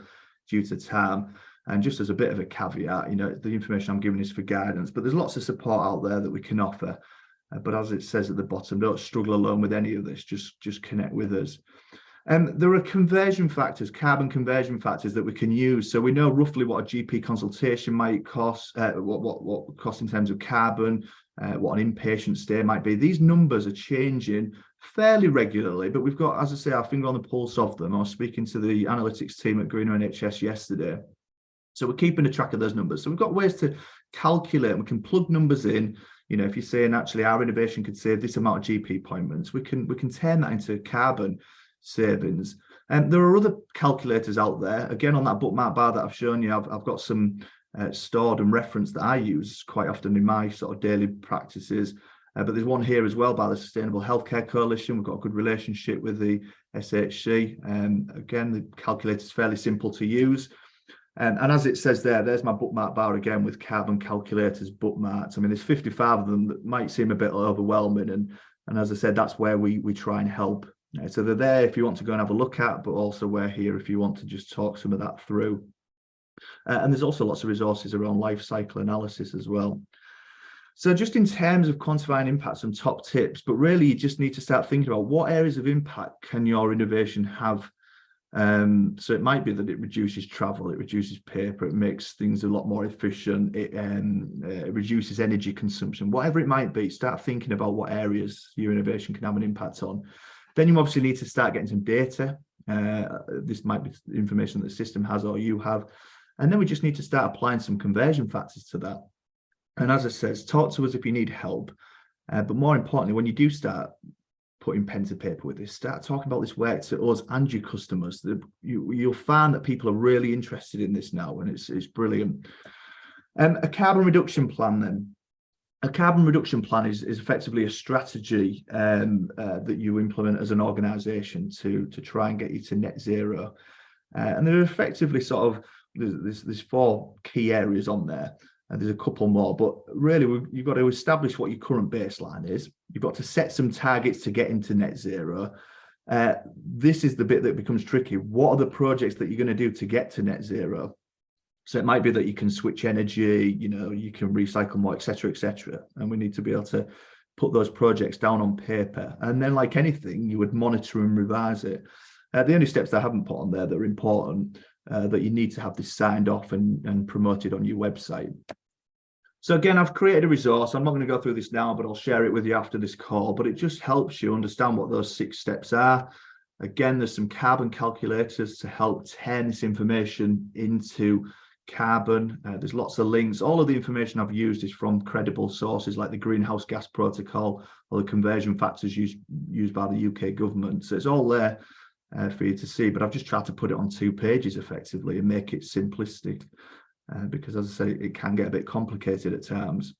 due to time. And just as a bit of a caveat, you know, the information I'm giving is for guidance, but there's lots of support out there that we can offer. But as it says at the bottom, don't struggle alone with any of this, just connect with us. There are conversion factors, carbon conversion factors that we can use. So we know roughly what a GP consultation might cost, what cost in terms of carbon, what an inpatient stay might be. These numbers are changing fairly regularly, but we've got, as I say, our finger on the pulse of them. I was speaking to the analytics team at Greener NHS yesterday. So we're keeping a track of those numbers. So we've got ways to calculate, we can plug numbers in. You know, if you're saying actually our innovation could save this amount of GP appointments, we can turn that into carbon savings. And there are other calculators out there. Again, on that bookmark bar that I've shown you, I've got some stored and referenced that I use quite often in my sort of daily practices. But there's one here as well by the Sustainable Healthcare Coalition. We've got a good relationship with the SHC. Again, the calculator is fairly simple to use. And as it says there's my bookmark bar again with carbon calculators bookmarked. I mean, there's 55 of them that might seem a bit overwhelming. And as I said, that's where we try and help. So they're there if you want to go and have a look at, but also we're here if you want to just talk some of that through. And there's also lots of resources around life cycle analysis as well. So just in terms of quantifying impact, some top tips, but really you just need to start thinking about what areas of impact can your innovation have. So it might be that it reduces travel, it reduces paper, it makes things a lot more efficient, it reduces energy consumption, whatever it might be. Start thinking about what areas your innovation can have an impact on. Then you obviously need to start getting some data. This might be information that the system has or you have. And then we just need to start applying some conversion factors to that. And as I said, talk to us if you need help. But more importantly, when you do start putting pen to paper with this, start talking about this work to us and your customers. You'll find that people are really interested in this now, and it's brilliant. A carbon reduction plan then. A carbon reduction plan is effectively a strategy that you implement as an organisation to try and get you to net zero. And there are effectively sort of, there's 4 key areas on there. And there's a couple more, but really you've got to establish what your current baseline is. You've got to set some targets to get into net zero. This is the bit that becomes tricky. What are the projects that you're going to do to get to net zero? So it might be that you can switch energy, you know, you can recycle more, etc., etc. And we need to be able to put those projects down on paper. And then, like anything, you would monitor and revise it. The only steps that I haven't put on there that are important, that you need to have this signed off and promoted on your website. So again, I've created a resource. I'm not going to go through this now, but I'll share it with you after this call. But it just helps you understand what those 6 steps are. Again, there's some carbon calculators to help turn this information into carbon. There's lots of links. All of the information I've used is from credible sources like the Greenhouse Gas Protocol or the conversion factors used by the UK government. So it's all there for you to see, but I've just tried to put it on 2 pages effectively and make it simplistic, because as I say, it can get a bit complicated at times.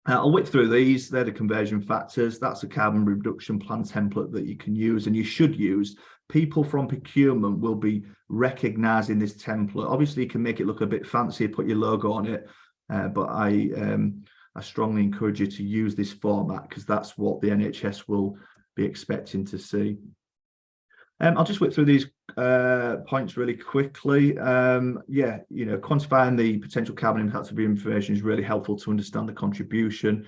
I'll whip through these. They're the conversion factors. That's a carbon reduction plan template that you can use, and you should use. People from procurement will be recognising this template. Obviously, you can make it look a bit fancy, put your logo on it, but I strongly encourage you to use this format, because that's what the NHS will be expecting to see. I'll just whip through these points really quickly. Yeah, you know, quantifying the potential carbon impact of your information is really helpful to understand the contribution.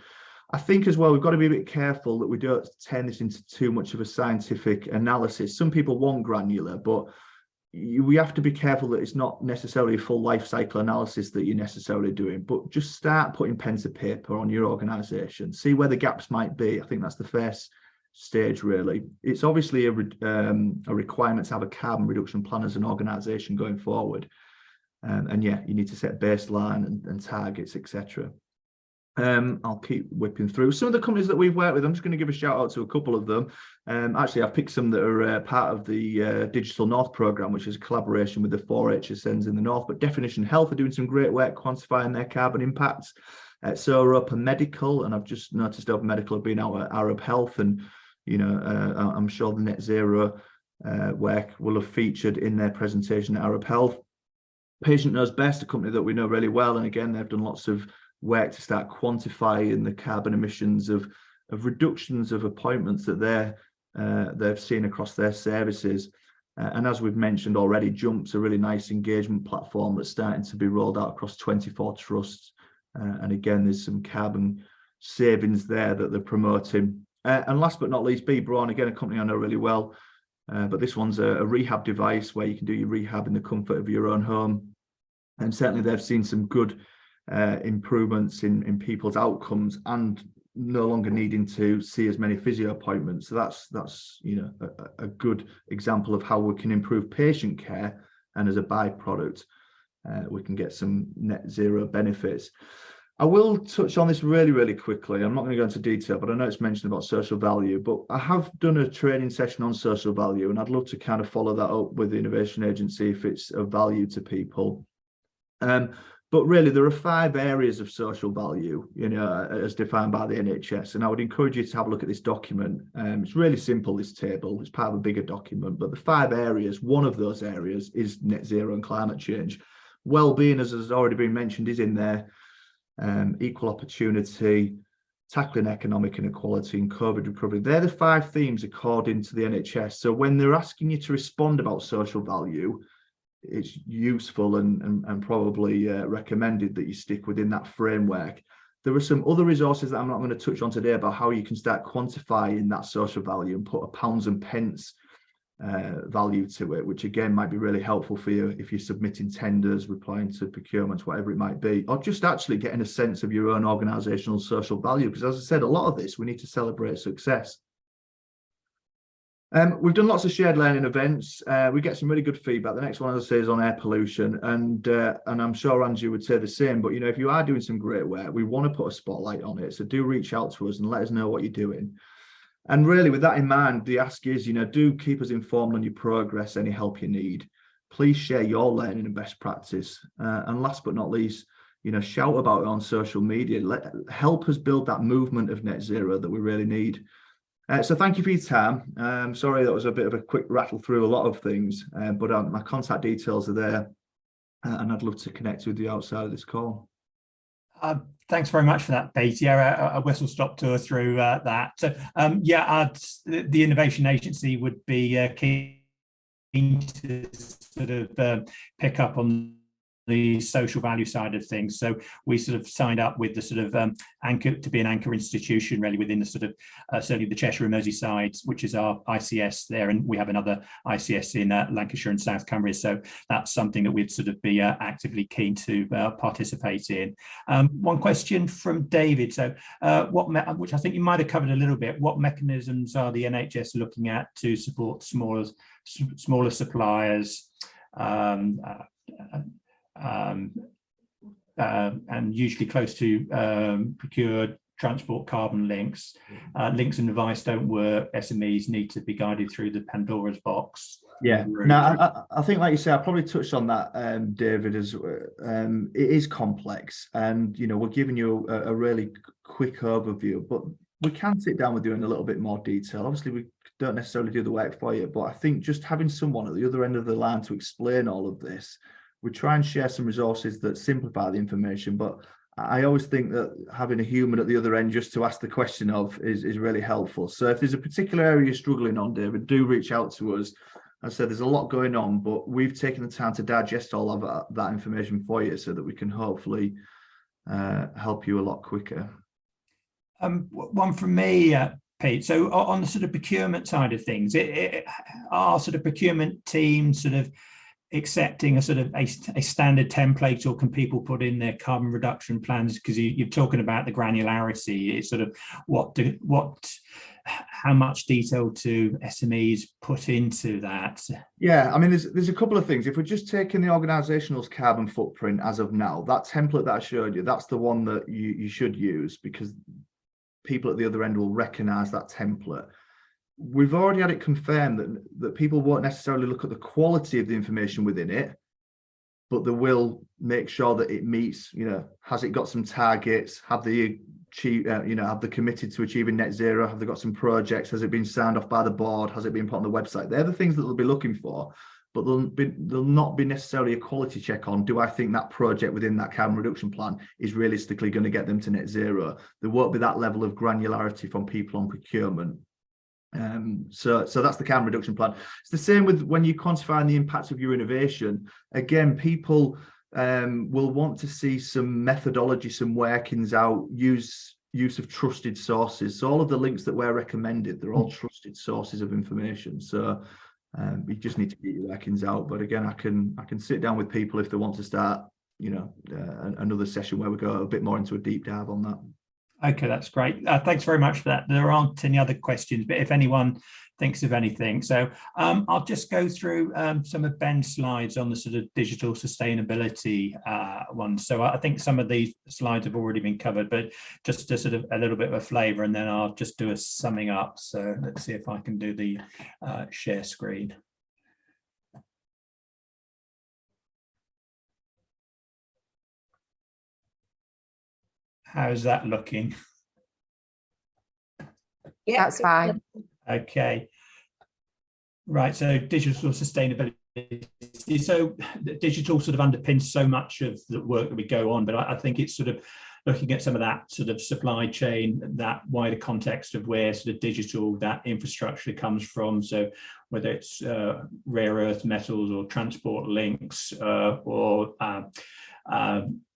I think as well, we've got to be a bit careful that we don't turn this into too much of a scientific analysis. Some people want granular, but we have to be careful that it's not necessarily a full life cycle analysis that you're necessarily doing, but just start putting pen to paper on your organisation, see where the gaps might be. I think that's the first stage, really. It's obviously a requirement to have a carbon reduction plan as an organisation going forward, and yeah, you need to set baseline and targets, etc. I'll keep whipping through some of the companies that we've worked with. I'm just going to give a shout out to a couple of them. Actually, I've picked some that are part of the Digital North programme, which is a collaboration with the 4 AHSNs in the North. But Definition Health are doing some great work quantifying their carbon impacts. So Open Medical, and I've just noticed Open Medical have been out at Arab Health, and you know, I'm sure the net zero work will have featured in their presentation at Arab Health. Patient Knows Best, a company that we know really well, and again, they've done lots of work to start quantifying the carbon emissions of reductions of appointments that they've seen across their services. And as we've mentioned already, Jump's a really nice engagement platform that's starting to be rolled out across 24 trusts. And again, there's some carbon savings there that they're promoting. And last but not least, B Braun, again, a company I know really well, but this one's a rehab device where you can do your rehab in the comfort of your own home. And certainly they've seen some good improvements in people's outcomes and no longer needing to see as many physio appointments. So that's you know, a good example of how we can improve patient care, and as a byproduct, we can get some net zero benefits. I will touch on this really, really quickly. I'm not going to go into detail, but I know it's mentioned about social value, but I have done a training session on social value, and I'd love to kind of follow that up with the Innovation Agency if it's of value to people. But really, there are 5 areas of social value, you know, as defined by the NHS. And I would encourage you to have a look at this document. It's really simple, this table. It's part of a bigger document. But the 5 areas, one of those areas is net zero and climate change. Well-being, as has already been mentioned, is in there. Equal opportunity, tackling economic inequality, and COVID recovery. They're the 5 themes according to the NHS. So when they're asking you to respond about social value, it's useful and probably recommended that you stick within that framework. There are some other resources that I'm not going to touch on today about how you can start quantifying that social value and put a pounds and pence value to it, which again might be really helpful for you if you're submitting tenders, replying to procurements, whatever it might be, or just actually getting a sense of your own organisational social value. Because as I said, a lot of this, we need to celebrate success. We've done lots of shared learning events. We get some really good feedback. The next one, as I say, is on air pollution, and I'm sure Andrew would say the same. But you know, if you are doing some great work, we want to put a spotlight on it. So do reach out to us and let us know what you're doing. And really, with that in mind, the ask is, you know, do keep us informed on your progress, any help you need. Please share your learning and best practice. And last but not least, you know, shout about it on social media. Help us build that movement of net zero that we really need. So thank you for your time. Sorry that was a bit of a quick rattle through a lot of things, but my contact details are there, and I'd love to connect with you outside of this call. Thanks very much for that, Pete. Yeah, a whistle stop tour through that. So, yeah, the Innovation Agency would be keen to sort of pick up on the social value side of things. So we sort of signed up with the sort of anchor to be an anchor institution really within the sort of certainly the Cheshire and Merseyside, which is our ICS there, and we have another ICS in Lancashire and South Cumbria. So that's something that we'd sort of be actively keen to participate in. One question from David. So which I think you might have covered a little bit, what mechanisms are the NHS looking at to support smaller suppliers and usually close to procured transport carbon links. Links and advice don't work. SMEs need to be guided through the Pandora's box. Yeah, no, I think, like you say, I probably touched on that, David, as it is complex, and we're giving you a really quick overview, but we can sit down with you in a little bit more detail. Obviously, we don't necessarily do the work for you, but I think just having someone at the other end of the line to explain all of this, we try and share some resources that simplify the information, but I always think that having a human at the other end just to ask the question of is really helpful. So if there's a particular area you're struggling on, David, do reach out to us. As I said, there's a lot going on, but we've taken the time to digest all of that information for you so that we can hopefully help you a lot quicker. One from me, Pete. So on the sort of procurement side of things, are sort of procurement teams sort of accepting a sort of a standard template, or can people put in their carbon reduction plans? Because you're talking about the granularity. It's sort of how much detail do SMEs put into that? Yeah, I mean, there's a couple of things. If we're just taking the organisational's carbon footprint as of now, that template that I showed you, that's the one that you should use, because people at the other end will recognise that template. We've already had it confirmed that people won't necessarily look at the quality of the information within it, but they will make sure that it meets, has it got some targets, have they committed to achieving net zero, have they got some projects, has it been signed off by the board, has it been put on the website? They're the things that they'll be looking for, but there'll not be necessarily a quality check on, do I think that project within that carbon reduction plan is realistically going to get them to net zero? There won't be that level of granularity from people on procurement. So that's the carbon reduction plan. It's the same with when you quantify the impact of your innovation. Again, people will want to see some methodology, some workings out, use of trusted sources. So all of the links that we're recommended, they're all trusted sources of information. So you just need to get your workings out. But again, I can sit down with people if they want to start, another session where we go a bit more into a deep dive on that. Okay, that's great. Thanks very much for that. There aren't any other questions, but if anyone thinks of anything. So I'll just go through some of Ben's slides on the sort of digital sustainability one. So I think some of these slides have already been covered, but just a sort of a little bit of a flavour, and then I'll just do a summing up. So let's see if I can do the share screen. How's that looking? Yeah, that's fine. Okay. Right, so digital sustainability. So digital sort of underpins so much of the work that we go on, but I think it's sort of looking at some of that sort of supply chain, that wider context of where sort of digital, that infrastructure comes from. So whether it's rare earth metals or transport links or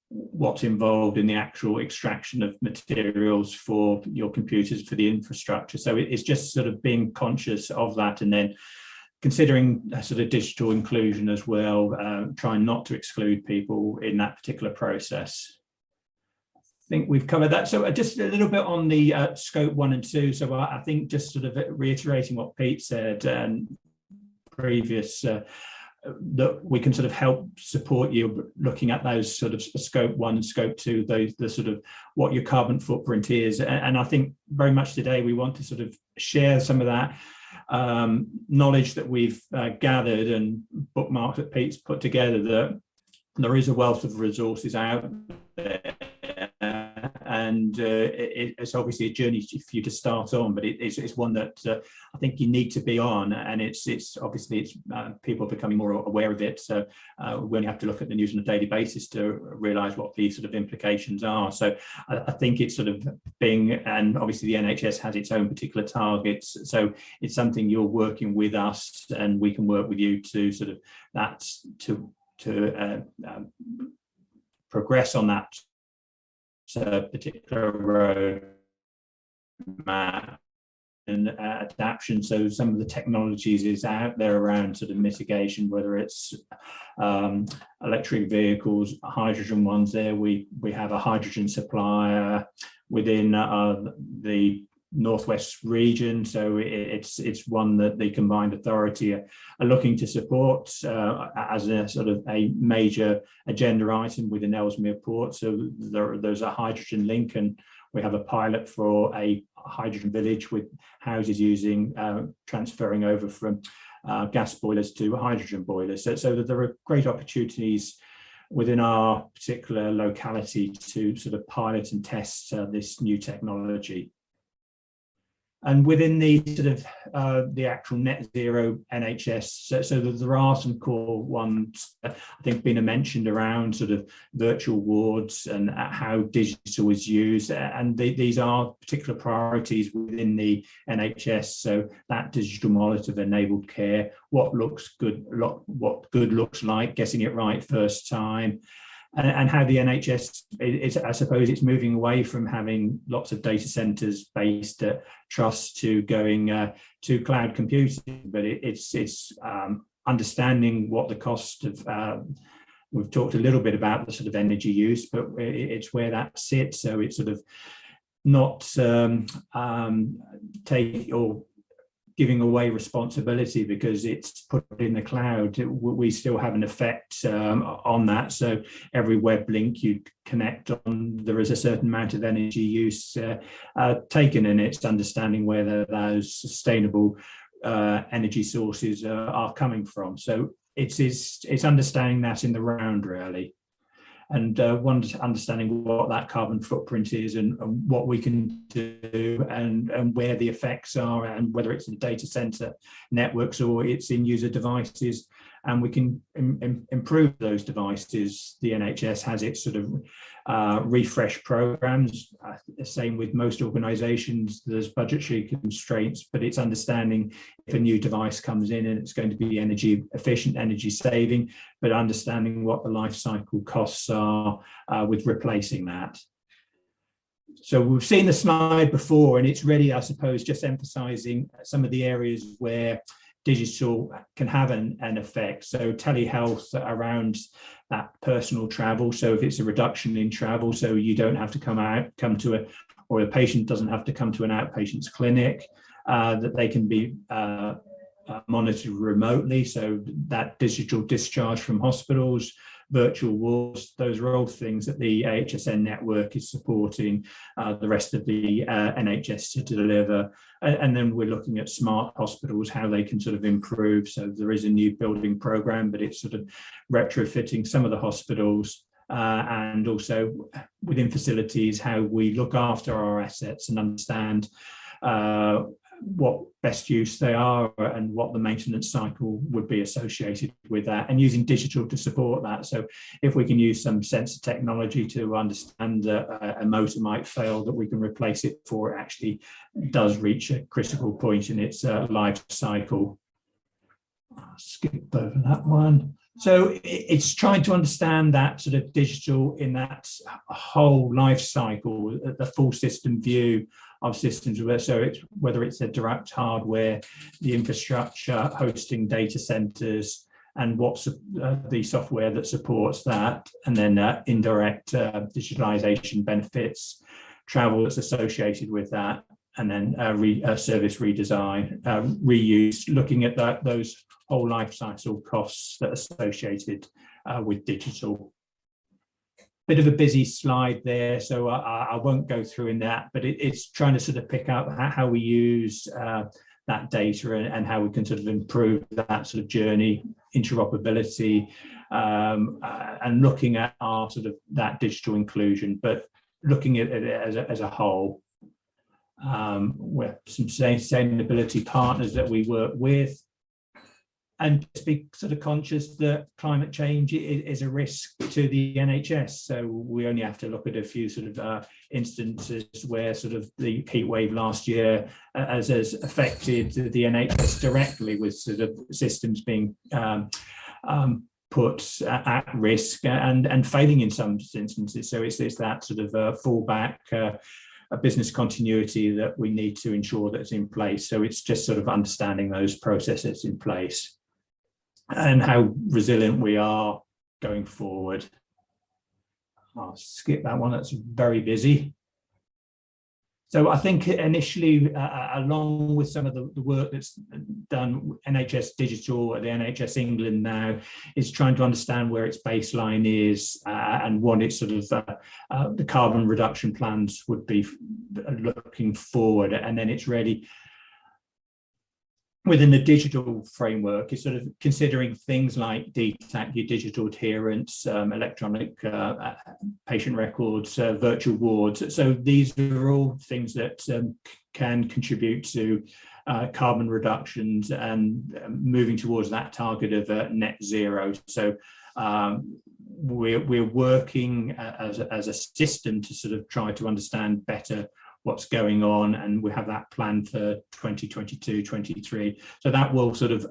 what's involved in the actual extraction of materials for your computers, for the infrastructure. So it's just sort of being conscious of that, and then considering sort of digital inclusion as well, trying not to exclude people in that particular process. I think we've covered that. So just a little bit on the scope 1 and 2. So I think just sort of reiterating what Pete said and previous, that we can sort of help support you looking at those sort of scope 1 and scope 2, the sort of what your carbon footprint is. And I think very much today we want to sort of share some of that knowledge that we've gathered and bookmarked that Pete's put together, that there is a wealth of resources out there. And it's obviously a journey for you to start on, but it's one that I think you need to be on, and it's obviously people are becoming more aware of it. So we only have to look at the news on a daily basis to realise what these sort of implications are. So I think it's sort of being, and obviously the NHS has its own particular targets. So it's something you're working with us, and we can work with you to sort of to progress on that particular roadmap and adaptation. So some of the technologies is out there around sort of mitigation, whether it's electric vehicles, hydrogen ones. There we have a hydrogen supplier within the Northwest region, so it's one that the combined authority are looking to support as a sort of a major agenda item within Ellesmere Port. So there's a hydrogen link, and We have a pilot for a hydrogen village with houses using transferring over from gas boilers to hydrogen boilers. So that there are great opportunities within our particular locality to sort of pilot and test this new technology. And within the sort of the actual net zero NHS, so that there are some core ones that I think been mentioned around sort of virtual wards and how digital is used, and these are particular priorities within the NHS. So that digital monitor enabled care, what good looks like, getting it right first time. And how the NHS is, I suppose, it's moving away from having lots of data centres based at trust to going to cloud computing. But it's understanding what the cost of. We've talked a little bit about the sort of energy use, but it's where that sits. So it's sort of not take or giving away responsibility because it's put in the cloud. We still have an effect on that. So every web link you connect on, there is a certain amount of energy use taken, and it's understanding where those sustainable energy sources are coming from. So it's understanding that in the round, really. And understanding what that carbon footprint is and what we can do and where the effects are, and whether it's in data center networks or it's in user devices, and we can improve those devices. The NHS has its sort of refresh programs. Same with most organizations, there's budgetary constraints, but it's understanding if a new device comes in and it's going to be energy efficient, energy saving, but understanding what the life cycle costs are with replacing that. So we've seen the slide before, and it's really, I suppose, just emphasizing some of the areas where digital can have an effect. So telehealth around that personal travel. So if it's a reduction in travel, so you don't have to or the patient doesn't have to come to an outpatient's clinic, that they can be monitored remotely. So that digital discharge from hospitals, virtual wards, those are all things that the AHSN network is supporting the rest of the NHS to deliver. And then we're looking at smart hospitals, how they can sort of improve. So there is a new building program, but it's sort of retrofitting some of the hospitals and also within facilities, how we look after our assets and understand what best use they are and what the maintenance cycle would be associated with that, and using digital to support that. So if we can use some sensor technology to understand that a motor might fail, that we can replace it before it actually does reach a critical point in its life cycle. I'll skip over that one. So it's trying to understand that sort of digital in that whole life cycle, the full system view of systems, so it's whether it's the direct hardware, the infrastructure, hosting data centers, and what's the software that supports that, and then indirect digitalization benefits, travel that's associated with that, and then service redesign, reuse, looking at those whole life cycle costs that are associated with digital. Bit of a busy slide there, so I won't go through in that, but it's trying to sort of pick up how we use that data and how we can sort of improve that sort of journey, interoperability, and looking at our sort of that digital inclusion, but looking at it as a whole. With some sustainability partners that we work with, and just be sort of conscious that climate change is a risk to the NHS. So we only have to look at a few sort of instances where sort of the heat wave last year has affected the NHS directly, with sort of systems being put at risk and failing in some instances. So it's that sort of fallback, a business continuity that we need to ensure that's in place. So it's just sort of understanding those processes in place and how resilient we are going forward. I'll skip that one, that's very busy. So I think initially, along with some of the work that's done, NHS Digital, the NHS England now is trying to understand where its baseline is and what its sort of the carbon reduction plans would be looking forward. And then it's really within the digital framework is sort of considering things like DTAC, your digital adherence, electronic patient records, virtual wards. So these are all things that can contribute to carbon reductions and moving towards that target of net zero. So we're working as a system to sort of try to understand better what's going on, and we have that plan for 2022-23. So that will sort of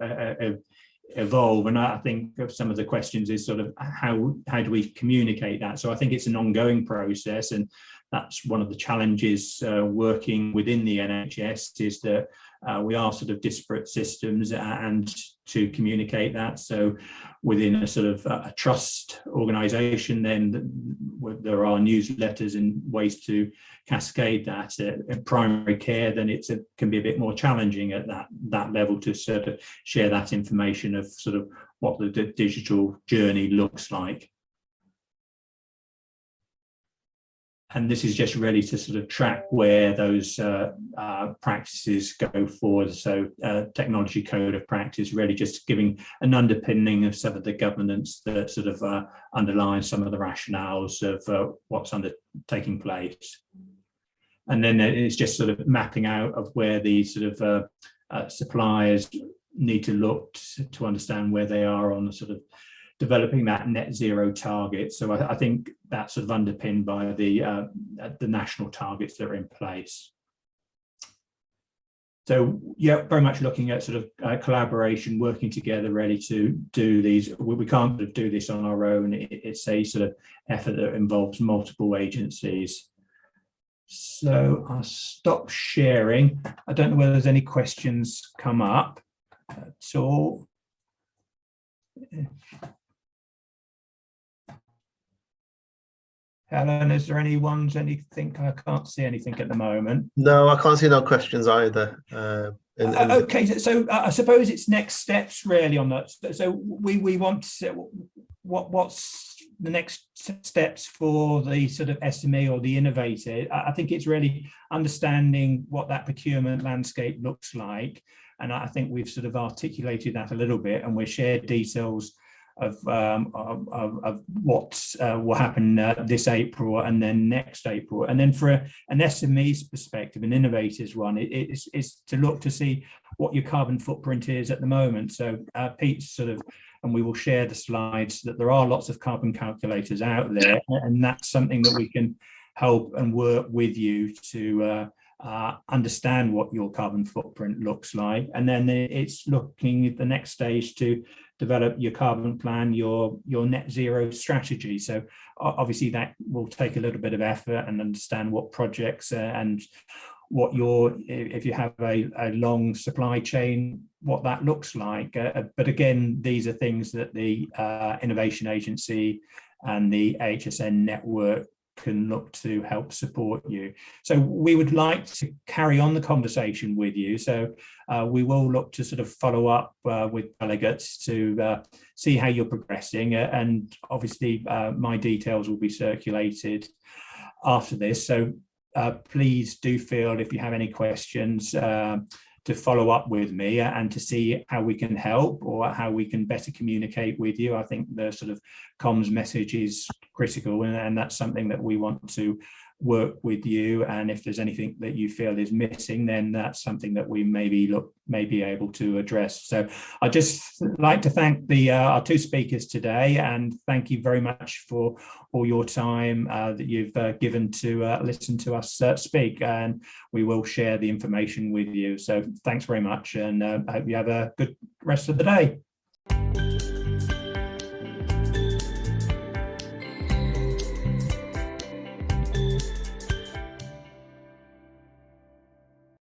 evolve, and I think some of the questions is sort of how do we communicate that. So I think it's an ongoing process, and that's one of the challenges working within the NHS is that we are sort of disparate systems, and to communicate that. So within a sort of a trust organisation, then there are newsletters and ways to cascade that. In primary care, then it can be a bit more challenging at that level to sort of share that information of sort of what the digital journey looks like. And this is just really to sort of track where those practices go forward. So technology code of practice, really just giving an underpinning of some of the governance that sort of underlines some of the rationales of what's taking place. And then it's just sort of mapping out of where the sort of suppliers need to look to understand where they are on the sort of developing that net zero target. So I think that's sort of underpinned by the national targets that are in place. So yeah, very much looking at sort of collaboration, working together really to do these. We can't sort of do this on our own. It's a sort of effort that involves multiple agencies. So I'll stop sharing. I don't know whether there's any questions come up at all. Helen, is there anything? I can't see anything at the moment. No, I can't see no questions either. Okay, so I suppose it's next steps really on that. So we want to, what's the next steps for the sort of SME or the innovator? I think it's really understanding what that procurement landscape looks like, and I think we've sort of articulated that a little bit, and we've shared details of what will happen this April and then next April. And then for an SME's perspective, an innovators one, it's to look to see what your carbon footprint is at the moment. So Pete's sort of, and we will share the slides, that there are lots of carbon calculators out there, and that's something that we can help and work with you to understand what your carbon footprint looks like. And then it's looking at the next stage to develop your carbon plan, your net zero strategy. So obviously that will take a little bit of effort, and understand what projects and what if you have a long supply chain, what that looks like. But again, these are things that the Innovation Agency and the AHSN network can look to help support you. So we would like to carry on the conversation with you. So we will look to sort of follow up with delegates to see how you're progressing. And obviously my details will be circulated after this. So please do feel, if you have any questions, to follow up with me and to see how we can help or how we can better communicate with you. I think the sort of comms message is critical, and that's something that we want to work with you. And if there's anything that you feel is missing, then that's something that we may be able to address. So I'd just like to thank our two speakers today, and thank you very much for all your time that you've given to listen to us speak, and we will share the information with you. So thanks very much, and I hope you have a good rest of the day.